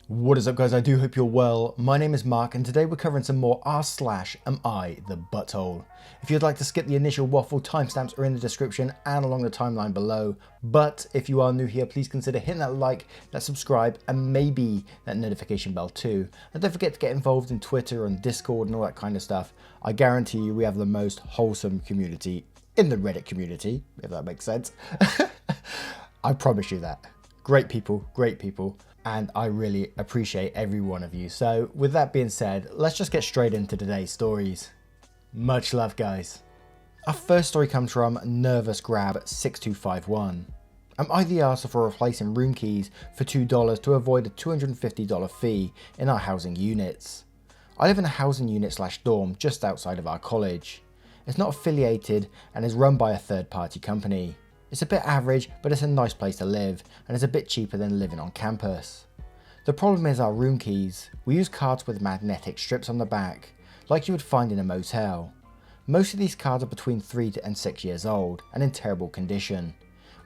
What is up, guys? I do hope you're well. My name is Mark and today we're covering some more r/am I the butthole. If you'd like to skip the initial waffle, timestamps are in the description and along the timeline below. But if you are new here, please consider hitting that like, that subscribe and maybe that notification bell too. And don't forget to get involved in Twitter and Discord and all that kind of stuff. I guarantee you we have the most wholesome community in the Reddit community, if that makes sense. I promise you that. Great people, and I really appreciate every one of you. So with that being said, let's just get straight into today's stories. Much love, guys. Our first story comes from Nervous Grab 6251. Am I the arsehole for replacing room keys for $2 to avoid a $250 fee in our housing units? I live in a housing unit / dorm just outside of our college. It's not affiliated and is run by a third-party company. It's a bit average, but it's a nice place to live, and it's a bit cheaper than living on campus. The problem is our room keys. We use cards with magnetic strips on the back, like you would find in a motel. Most of these cards are between 3 and 6 years old, and in terrible condition.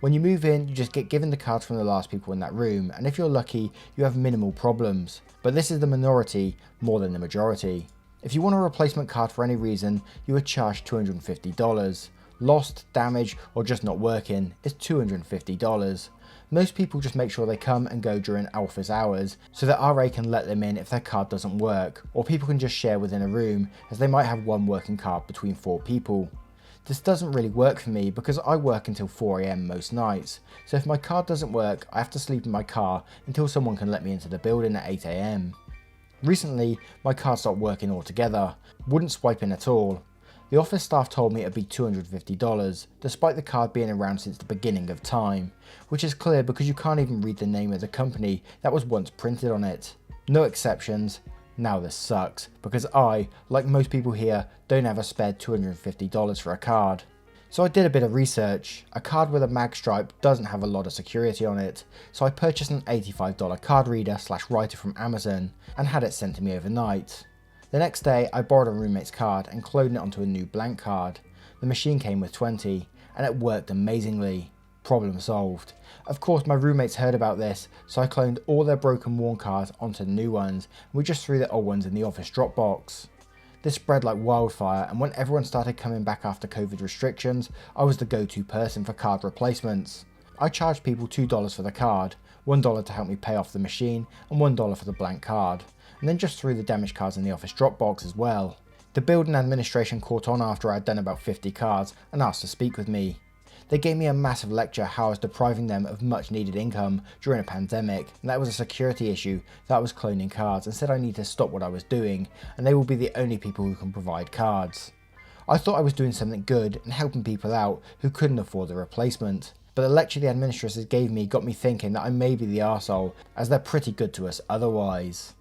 When you move in, you just get given the cards from the last people in that room, and if you're lucky, you have minimal problems. But this is the minority more than the majority. If you want a replacement card for any reason, you are charged $250. Lost, damaged, or just not working is $250. Most people just make sure they come and go during office hours so that RA can let them in if their card doesn't work, or people can just share within a room as they might have one working card between 4 people. This doesn't really work for me because I work until 4 AM most nights, so if my card doesn't work I have to sleep in my car until someone can let me into the building at 8 AM. Recently my card stopped working altogether, wouldn't swipe in at all. The office staff told me it would be $250, despite the card being around since the beginning of time, which is clear because you can't even read the name of the company that was once printed on it. No exceptions. Now this sucks, because I, like most people here, don't have a spare $250 for a card. So I did a bit of research. A card with a mag stripe doesn't have a lot of security on it, so I purchased an $85 card reader / writer from Amazon and had it sent to me overnight. The next day I borrowed a roommate's card and cloned it onto a new blank card. The machine came with 20 and it worked amazingly. Problem solved. Of course my roommates heard about this, so I cloned all their broken worn cards onto the new ones and we just threw the old ones in the office Dropbox. This spread like wildfire, and when everyone started coming back after COVID restrictions, I was the go-to person for card replacements. I charged people $2 for the card, $1 to help me pay off the machine and $1 for the blank card, and then just threw the damaged cards in the office Dropbox as well. The building administration caught on after I had done about 50 cards and asked to speak with me. They gave me a massive lecture how I was depriving them of much needed income during a pandemic, and that was a security issue that I was cloning cards, and said I need to stop what I was doing and they will be the only people who can provide cards. I thought I was doing something good and helping people out who couldn't afford the replacement. But the lecture the administrators gave me got me thinking that I may be the arsehole, as they're pretty good to us otherwise.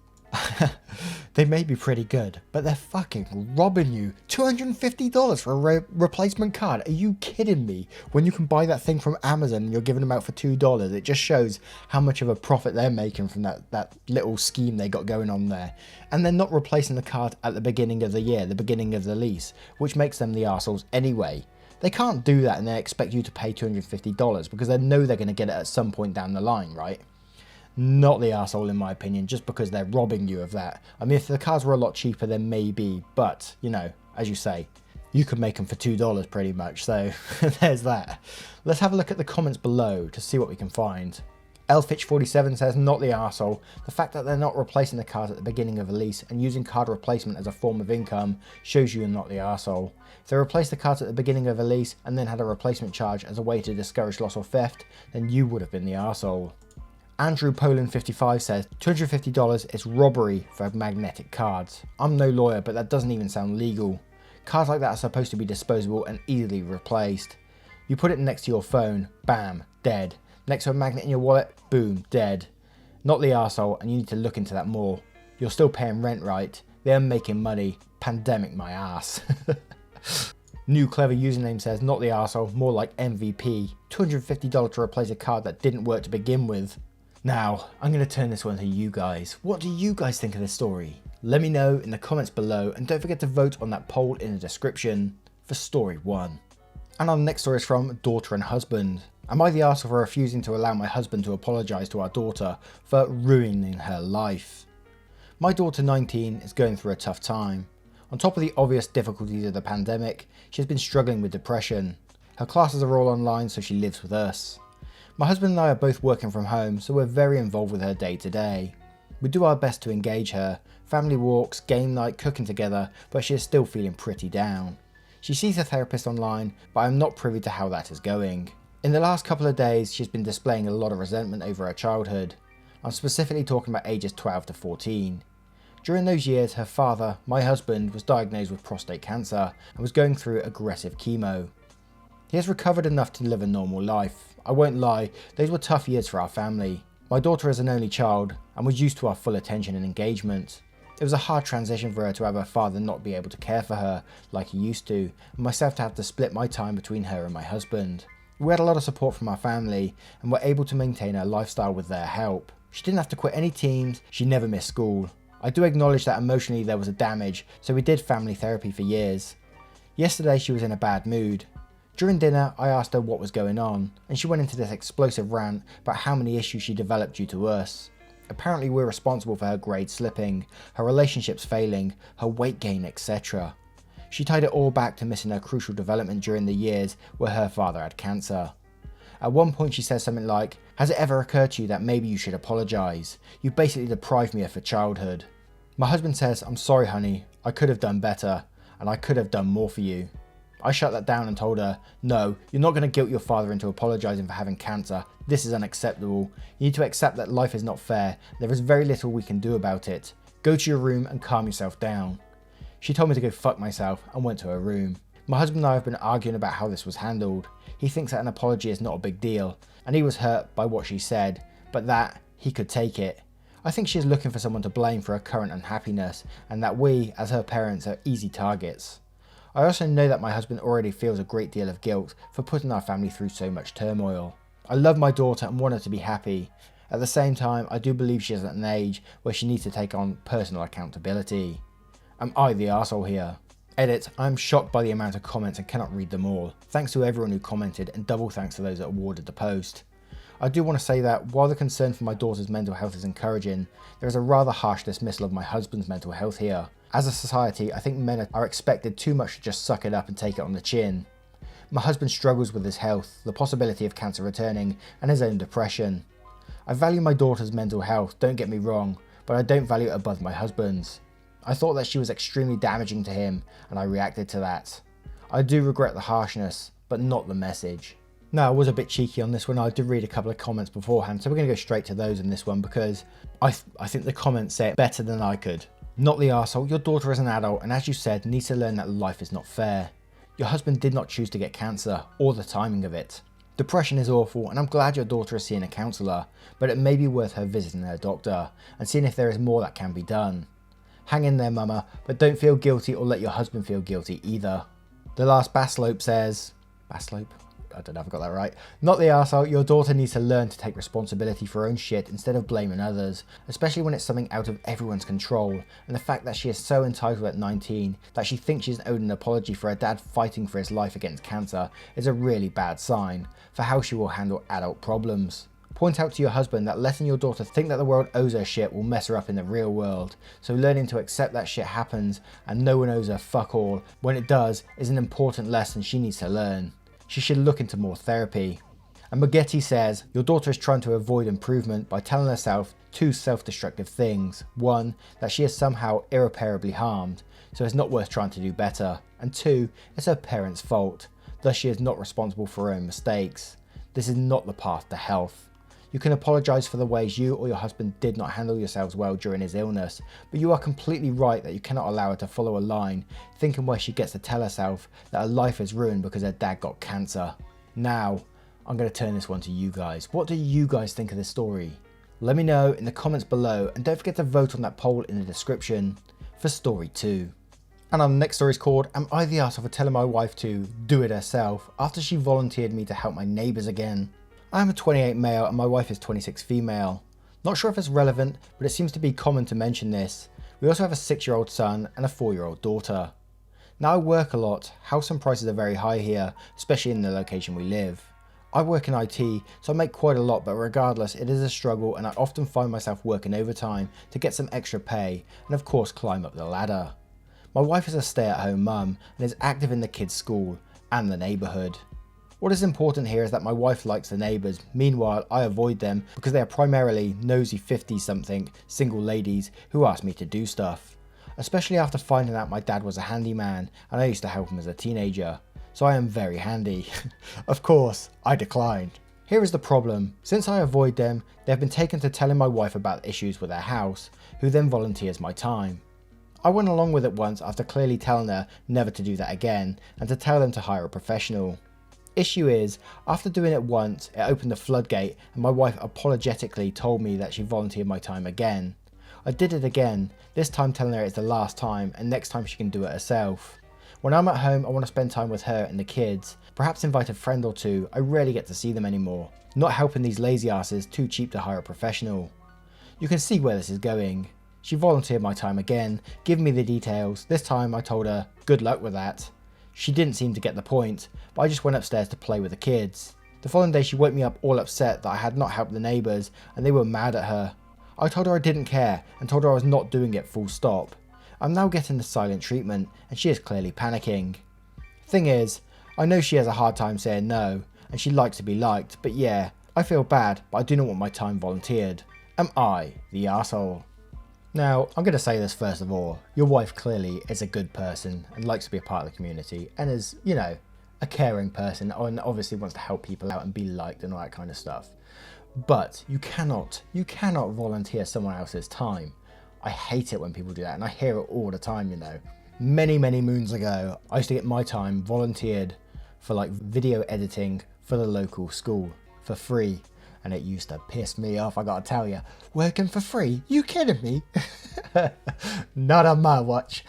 They may be pretty good, but they're fucking robbing you. $250 for a replacement card? Are you kidding me? When you can buy that thing from Amazon and you're giving them out for $2, it just shows how much of a profit they're making from that little scheme they got going on there. And they're not replacing the card at the beginning of the year, the beginning of the lease, which makes them the arseholes anyway. They can't do that and they expect you to pay $250 because they know they're going to get it at some point down the line, right? Not the arsehole in my opinion, just because they're robbing you of that. I mean, if the cards were a lot cheaper then maybe, but you know, as you say, you could make them for $2 pretty much, so there's that. Let's have a look at the comments below to see what we can find. Elfitch47 says, not the arsehole. The fact that they're not replacing the cards at the beginning of a lease and using card replacement as a form of income shows you're not the arsehole. If they replaced the cards at the beginning of a lease and then had a replacement charge as a way to discourage loss or theft, then you would have been the arsehole. Andrew Poland 55 says, $250 is robbery for magnetic cards. I'm no lawyer, but that doesn't even sound legal. Cards like that are supposed to be disposable and easily replaced. You put it next to your phone, bam, dead. Next to a magnet in your wallet, boom, dead. Not the arsehole, and you need to look into that more. You're still paying rent, right? They're making money. Pandemic my ass. New clever username says, not the arsehole, more like MVP. $250 to replace a card that didn't work to begin with. Now, I'm going to turn this one to you guys. What do you guys think of this story? Let me know in the comments below, and don't forget to vote on that poll in the description for story 1. And our next story is from Daughter and Husband. Am I the arsehole for refusing to allow my husband to apologise to our daughter for ruining her life? My daughter 19 is going through a tough time. On top of the obvious difficulties of the pandemic, she has been struggling with depression. Her classes are all online, so she lives with us. My husband and I are both working from home, so we're very involved with her day to day. We do our best to engage her, family walks, game night, cooking together, but she is still feeling pretty down. She sees a therapist online, but I'm not privy to how that is going. In the last couple of days, she's been displaying a lot of resentment over her childhood. I'm specifically talking about ages 12 to 14. During those years, her father, my husband, was diagnosed with prostate cancer and was going through aggressive chemo. He has recovered enough to live a normal life. I won't lie, those were tough years for our family. My daughter is an only child and was used to our full attention and engagement. It was a hard transition for her to have her father not be able to care for her like he used to, and myself to have to split my time between her and my husband. We had a lot of support from our family and were able to maintain her lifestyle with their help. She didn't have to quit any teams, she never missed school. I do acknowledge that emotionally there was a damage, so we did family therapy for years. Yesterday she was in a bad mood. During dinner I asked her what was going on, and she went into this explosive rant about how many issues she developed due to us. Apparently we're responsible for her grades slipping, her relationships failing, her weight gain, etc. She tied it all back to missing her crucial development during the years where her father had cancer. At one point she says something like, "Has it ever occurred to you that maybe you should apologise? You basically deprived me of her childhood." My husband says, "I'm sorry honey, I could have done better, and I could have done more for you." I shut that down and told her, "No, you're not going to guilt your father into apologising for having cancer. This is unacceptable. You need to accept that life is not fair. There is very little we can do about it. Go to your room and calm yourself down." She told me to go fuck myself and went to her room. My husband and I have been arguing about how this was handled. He thinks that an apology is not a big deal, and he was hurt by what she said, but that he could take it. I think she is looking for someone to blame for her current unhappiness, and that we, as her parents, are easy targets. I also know that my husband already feels a great deal of guilt for putting our family through so much turmoil. I love my daughter and want her to be happy. At the same time, I do believe she is at an age where she needs to take on personal accountability. Am I the arsehole here? Edit, I'm shocked by the amount of comments and cannot read them all. Thanks to everyone who commented, and double thanks to those that awarded the post. I do want to say that while the concern for my daughter's mental health is encouraging, there is a rather harsh dismissal of my husband's mental health here. As a society, I think men are expected too much to just suck it up and take it on the chin. My husband struggles with his health, the possibility of cancer returning, and his own depression. I value my daughter's mental health, don't get me wrong, but I don't value it above my husband's. I thought that she was extremely damaging to him, and I reacted to that. I do regret the harshness, but not the message. Now, I was a bit cheeky on this one. I did read a couple of comments beforehand, so we're going to go straight to those in this one because I think the comments say it better than I could. Not the arsehole, your daughter is an adult and as you said, needs to learn that life is not fair. Your husband did not choose to get cancer, or the timing of it. Depression is awful and I'm glad your daughter is seeing a counsellor, but it may be worth her visiting her doctor and seeing if there is more that can be done. Hang in there mama, but don't feel guilty or let your husband feel guilty either. The last Baslope says, Baslope? I don't know if I got that right. Not the arsehole, your daughter needs to learn to take responsibility for her own shit instead of blaming others, especially when it's something out of everyone's control, and the fact that she is so entitled at 19 that she thinks she's owed an apology for her dad fighting for his life against cancer is a really bad sign for how she will handle adult problems. Point out to your husband that letting your daughter think that the world owes her shit will mess her up in the real world, so learning to accept that shit happens and no one owes her fuck all when it does is an important lesson she needs to learn. She should look into more therapy. And Magetti says, your daughter is trying to avoid improvement by telling herself two self-destructive things. One, that she is somehow irreparably harmed, so it's not worth trying to do better. And two, it's her parents' fault, thus she is not responsible for her own mistakes. This is not the path to health. You can apologise for the ways you or your husband did not handle yourselves well during his illness, but you are completely right that you cannot allow her to follow a line, thinking where she gets to tell herself that her life is ruined because her dad got cancer. Now, I'm going to turn this one to you guys. What do you guys think of this story? Let me know in the comments below, and don't forget to vote on that poll in the description for story 2. And our next story is called, Am I the arsehole for telling my wife to do it herself after she volunteered me to help my neighbours again? I am a 28 male and my wife is 26 female. Not sure if it's relevant, but it seems to be common to mention this. We also have a 6-year-old son and a 4-year-old daughter. Now I work a lot, house and prices are very high here, especially in the location we live. I work in IT, so I make quite a lot, but regardless, it is a struggle and I often find myself working overtime to get some extra pay and of course climb up the ladder. My wife is a stay-at-home mum and is active in the kids' school and the neighbourhood. What is important here is that my wife likes the neighbours, meanwhile I avoid them because they are primarily nosy 50-something single ladies who ask me to do stuff. Especially after finding out my dad was a handyman and I used to help him as a teenager. So I am very handy. Of course, I declined. Here is the problem. Since I avoid them, they have been taken to telling my wife about issues with their house, who then volunteers my time. I went along with it once after clearly telling her never to do that again and to tell them to hire a professional. Issue is, after doing it once, it opened the floodgate and my wife apologetically told me that she volunteered my time again. I did it again, this time telling her it's the last time and next time she can do it herself. When I'm at home, I want to spend time with her and the kids, perhaps invite a friend or two. I rarely get to see them anymore. Not helping these lazy asses, too cheap to hire a professional. You can see where this is going. She volunteered my time again, giving me the details. This time I told her, good luck with that. She didn't seem to get the point, but I just went upstairs to play with the kids. The following day she woke me up all upset that I had not helped the neighbours and they were mad at her. I told her I didn't care and told her I was not doing it full stop. I'm now getting the silent treatment and she is clearly panicking. Thing is, I know she has a hard time saying no and she likes to be liked, but yeah, I feel bad but I do not want my time volunteered. Am I the arsehole? Now, I'm going to say this first of all, your wife clearly is a good person and likes to be a part of the community and is, you know, a caring person and obviously wants to help people out and be liked and all that kind of stuff. But you cannot volunteer someone else's time. I hate it when people do that and I hear it all the time, you know. Many moons ago, I used to get my time volunteered for like video editing for the local school for free. And it used to piss me off, I gotta tell you. Working for free? You kidding me? Not on my watch.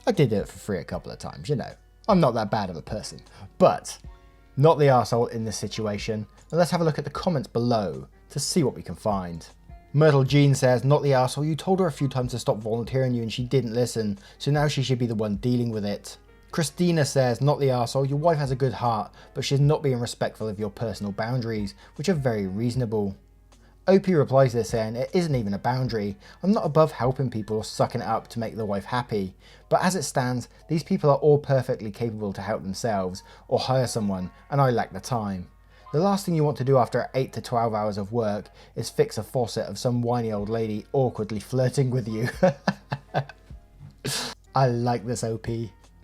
I did it for free a couple of times, you know. I'm not that bad of a person. But, not the arsehole in this situation. And let's have a look at the comments below to see what we can find. Myrtle Jean says, not the arsehole, you told her a few times to stop volunteering you and she didn't listen, so now she should be the one dealing with it. Christina says, not the arsehole, your wife has a good heart, but she's not being respectful of your personal boundaries, which are very reasonable. OP replies this saying, it isn't even a boundary, I'm not above helping people or sucking it up to make the wife happy, but as it stands, these people are all perfectly capable to help themselves or hire someone, and I lack the time. The last thing you want to do after 8 to 12 hours of work is fix a faucet of some whiny old lady awkwardly flirting with you. I like this OP.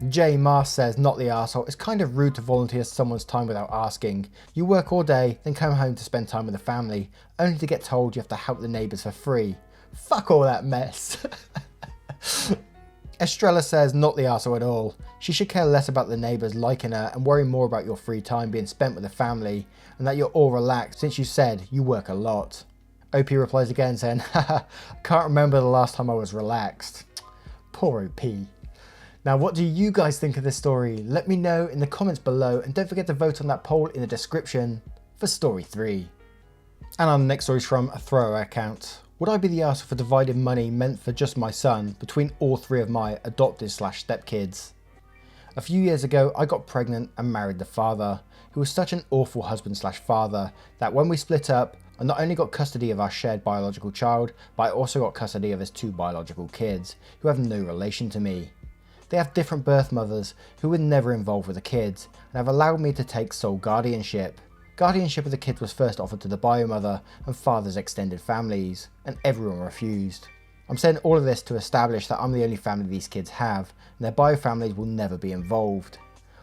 Jay Mars says, not the arsehole, it's kind of rude to volunteer someone's time without asking. You work all day, then come home to spend time with the family, only to get told you have to help the neighbours for free. Fuck all that mess. Estrella says, not the arsehole at all. She should care less about the neighbours liking her and worry more about your free time being spent with the family and that you're all relaxed since you said you work a lot. OP replies again saying, haha, can't remember the last time I was relaxed. Poor OP. Now what do you guys think of this story? Let me know in the comments below and don't forget to vote on that poll in the description for story 3. And our next story is from a throwaway account. Would I be the arsehole for dividing money meant for just my son between all 3 of my adopted / stepkids? A few years ago I got pregnant and married the father, who was such an awful husband / father that when we split up, I not only got custody of our shared biological child, but I also got custody of his 2 biological kids, who have no relation to me. They have different birth mothers who were never involved with the kids and have allowed me to take sole guardianship. Guardianship of the kids was first offered to the bio mother and father's extended families, and everyone refused. I'm saying all of this to establish that I'm the only family these kids have, and their bio families will never be involved.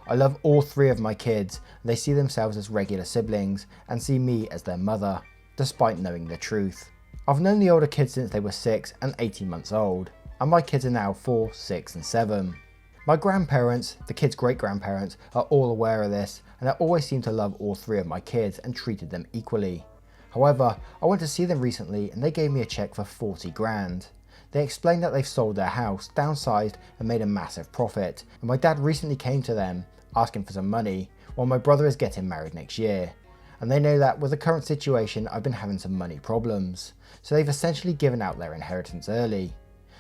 I love all 3 of my kids, and they see themselves as regular siblings and see me as their mother, despite knowing the truth. I've known the older kids since they were 6 and 18 months old, and my kids are now 4, 6 and 7. My grandparents, the kids' great-grandparents, are all aware of this and I always seem to love all 3 of my kids and treated them equally. However, I went to see them recently and they gave me a check for 40 grand. They explained that they've sold their house, downsized and made a massive profit, and my dad recently came to them asking for some money while my brother is getting married next year. And they know that with the current situation I've been having some money problems, so they've essentially given out their inheritance early.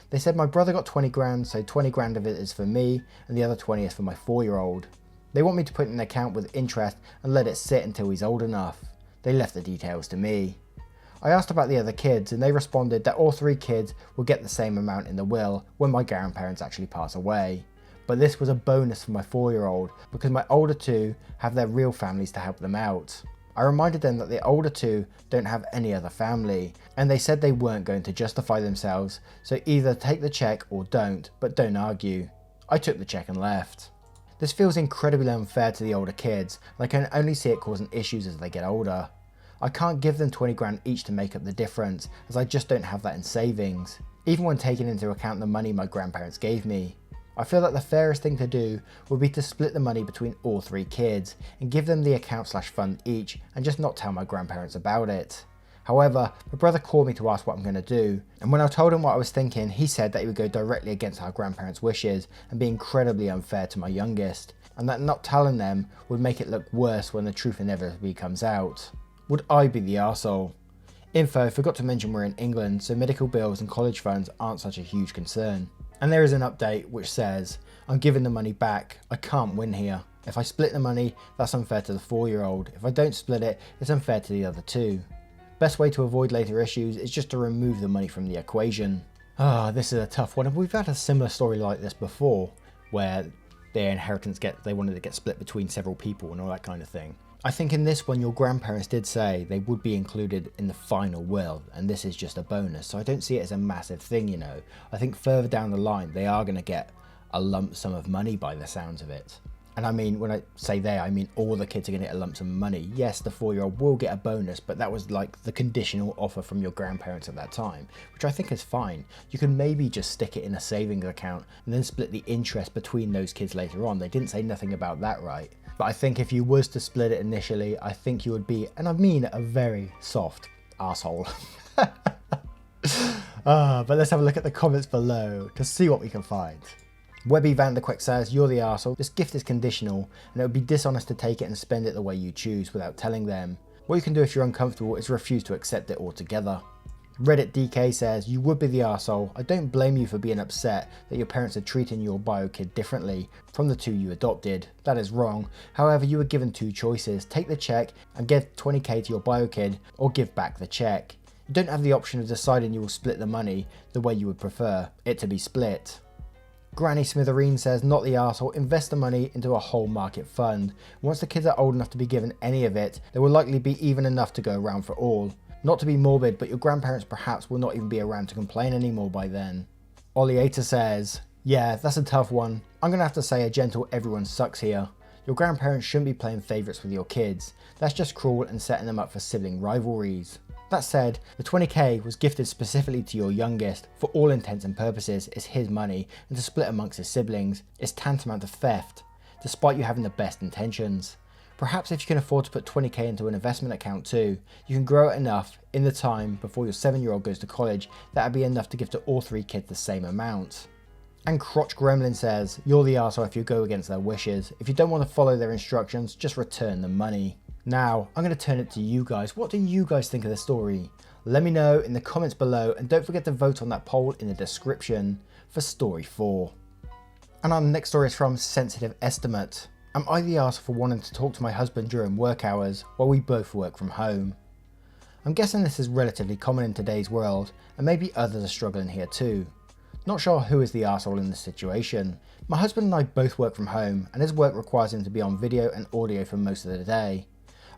They said my brother got 20 grand, so 20 grand of it is for me and the other 20 is for my 4-year-old. They want me to put in an account with interest and let it sit until he's old enough. They left the details to me. I asked about the other kids and they responded that all 3 kids will get the same amount in the will when my grandparents actually pass away. But this was a bonus for my 4-year-old because my older 2 have their real families to help them out. I reminded them that the older 2 don't have any other family, and they said they weren't going to justify themselves, so either take the check or don't, but don't argue. I took the check and left. This feels incredibly unfair to the older kids, and I can only see it causing issues as they get older. I can't give them 20 grand each to make up the difference, as I just don't have that in savings, even when taking into account the money my grandparents gave me. I feel that the fairest thing to do would be to split the money between all 3 kids and give them the account/fund each and just not tell my grandparents about it. However, my brother called me to ask what I'm going to do, and when I told him what I was thinking, he said that he would go directly against our grandparents' wishes and be incredibly unfair to my youngest, and that not telling them would make it look worse when the truth inevitably comes out. Would I be the arsehole? Info, forgot to mention we're in England, so medical bills and college funds aren't such a huge concern. And there is an update which says, I'm giving the money back, I can't win here. If I split the money, that's unfair to the 4-year-old. If I don't split it, it's unfair to the other 2. Best way to avoid later issues is just to remove the money from the equation. This is a tough one, and we've had a similar story like this before, where their inheritance they wanted to get split between several people and all that kind of thing. I think in this one your grandparents did say they would be included in the final will, and this is just a bonus, so I don't see it as a massive thing, you know. I think further down the line they are going to get a lump sum of money by the sounds of it. And I mean, when I say they, I mean all the kids are going to get a lump sum of money. Yes, the 4-year-old will get a bonus, but that was like the conditional offer from your grandparents at that time, which I think is fine. You can maybe just stick it in a savings account and then split the interest between those kids later on. They didn't say nothing about that, right? But I think if you was to split it initially, I think you would be, and I mean a very soft arsehole. But let's have a look at the comments below to see what we can find. Webby Vanderquick says, you're the arsehole. This gift is conditional and it would be dishonest to take it and spend it the way you choose without telling them. What you can do if you're uncomfortable is refuse to accept it altogether. Reddit DK says, you would be the arsehole. I don't blame you for being upset that your parents are treating your bio kid differently from the 2 you adopted. That is wrong. However, you were given 2 choices. Take the check and give 20k to your bio kid, or give back the check. You don't have the option of deciding you will split the money the way you would prefer it to be split. Granny Smithereen says, not the arsehole, invest the money into a whole market fund. Once the kids are old enough to be given any of it, there will likely be even enough to go around for all. Not to be morbid, but your grandparents perhaps will not even be around to complain anymore by then. AITA says, yeah, that's a tough one. I'm going to have to say a gentle everyone sucks here. Your grandparents shouldn't be playing favourites with your kids. That's just cruel and setting them up for sibling rivalries. That said, the 20k was gifted specifically to your youngest. For all intents and purposes, it's his money, and to split amongst his siblings is tantamount to theft, despite you having the best intentions. Perhaps if you can afford to put 20k into an investment account too, you can grow it enough in the time before your 7-year-old goes to college that would be enough to give to all 3 kids the same amount. And Crotch Gremlin says, you're the arsehole if you go against their wishes. If you don't want to follow their instructions, just return the money. Now, I'm going to turn it to you guys. What do you guys think of the story? Let me know in the comments below, and don't forget to vote on that poll in the description for story 4. And our next story is from Sensitive Estimate. Am I the arsehole for wanting to talk to my husband during work hours while we both work from home? I'm guessing this is relatively common in today's world, and maybe others are struggling here too. Not sure who is the arsehole in this situation. My husband and I both work from home, and his work requires him to be on video and audio for most of the day.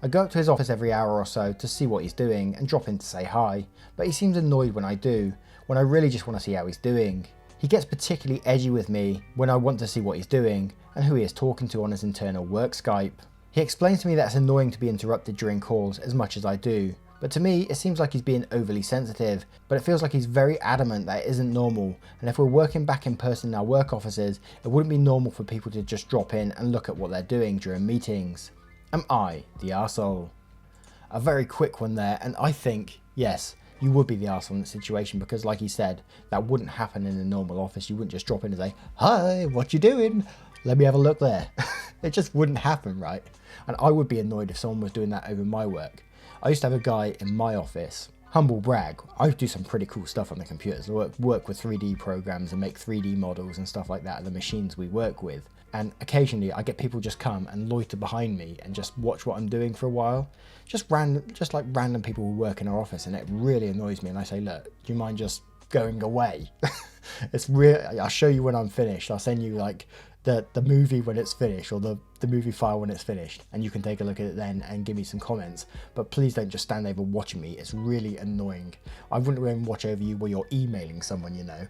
I go up to his office every hour or so to see what he's doing and drop in to say hi, but he seems annoyed when I do, when I really just want to see how he's doing. He gets particularly edgy with me when I want to see what he's doing and who he is talking to on his internal work Skype. He explains to me that it's annoying to be interrupted during calls as much as I do, but to me it seems like he's being overly sensitive, but it feels like he's very adamant that it isn't normal, and if we're working back in person in our work offices, it wouldn't be normal for people to just drop in and look at what they're doing during meetings. Am I the arsehole? A very quick one there, and I think, yes, you would be the arsehole in that situation, because like he said, that wouldn't happen in a normal office. You wouldn't just drop in and say, hi, what you doing? Let me have a look there. It just wouldn't happen, right? And I would be annoyed if someone was doing that over my work. I used to have a guy in my office Humble brag, I do some pretty cool stuff on the computers. I work with 3D programs and make 3D models and stuff like that at the machines we work with. And occasionally I get people just come and loiter behind me and just watch what I'm doing for a while. Just like random people who work in our office, and it really annoys me. And I say, look, do you mind just going away? It's real. I'll show you when I'm finished. I'll send you like the movie when it's finished, or the movie file when it's finished, and you can take a look at it then and give me some comments. But please don't just stand over watching me. It's really annoying. I wouldn't even watch over you while you're emailing someone, you know.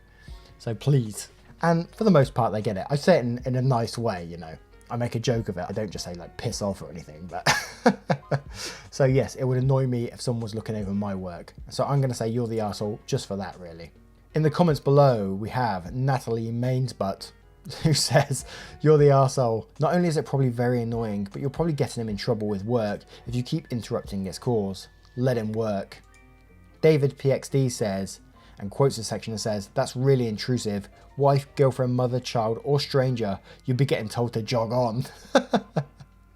So please. And for the most part, they get it. I say it in a nice way, you know. I make a joke of it. I don't just say like piss off or anything, but so yes, it would annoy me if someone was looking over my work. So I'm going to say you're the arsehole just for that, really. In the comments below, we have Natalie Mainsbutt, who says, you're the arsehole. Not only is it probably very annoying, but you're probably getting him in trouble with work if you keep interrupting his calls. Let him work. David PXD says, and quotes the section and says, that's really intrusive. Wife, girlfriend, mother, child, or stranger, you'd be getting told to jog on.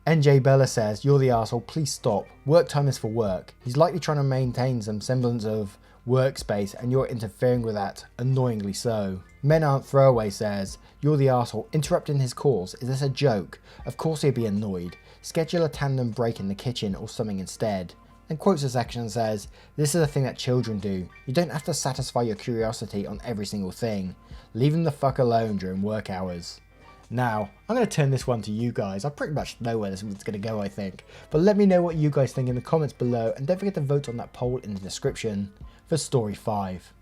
NJ Bella says, you're the arsehole, please stop. Work time is for work. He's likely trying to maintain some semblance of workspace and you're interfering with that, annoyingly so. Men Aren't Throwaway says, you're the arsehole, interrupting his calls. Is this a joke? Of course he'd be annoyed. Schedule a tandem break in the kitchen or something instead. And quotes the section and says, this is a thing that children do. You don't have to satisfy your curiosity on every single thing. Leave them the fuck alone during work hours. Now, I'm going to turn this one to you guys. I pretty much know where this one's going to go, I think. But let me know what you guys think in the comments below, and don't forget to vote on that poll in the description for story 5.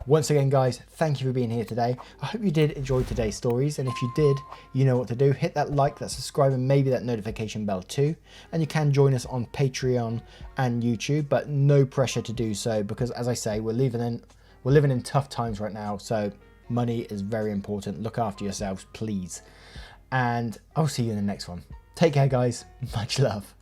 Once again, guys, thank you for being here today. I hope you did enjoy today's stories, and if you did, you know what to do. Hit that like, that subscribe, and maybe that notification bell too. And you can join us on Patreon and YouTube, but no pressure to do so, because as I say, we're living in tough times right now, so money is very important. Look after yourselves, please. And I'll see you in the next one. Take care, guys. Much love.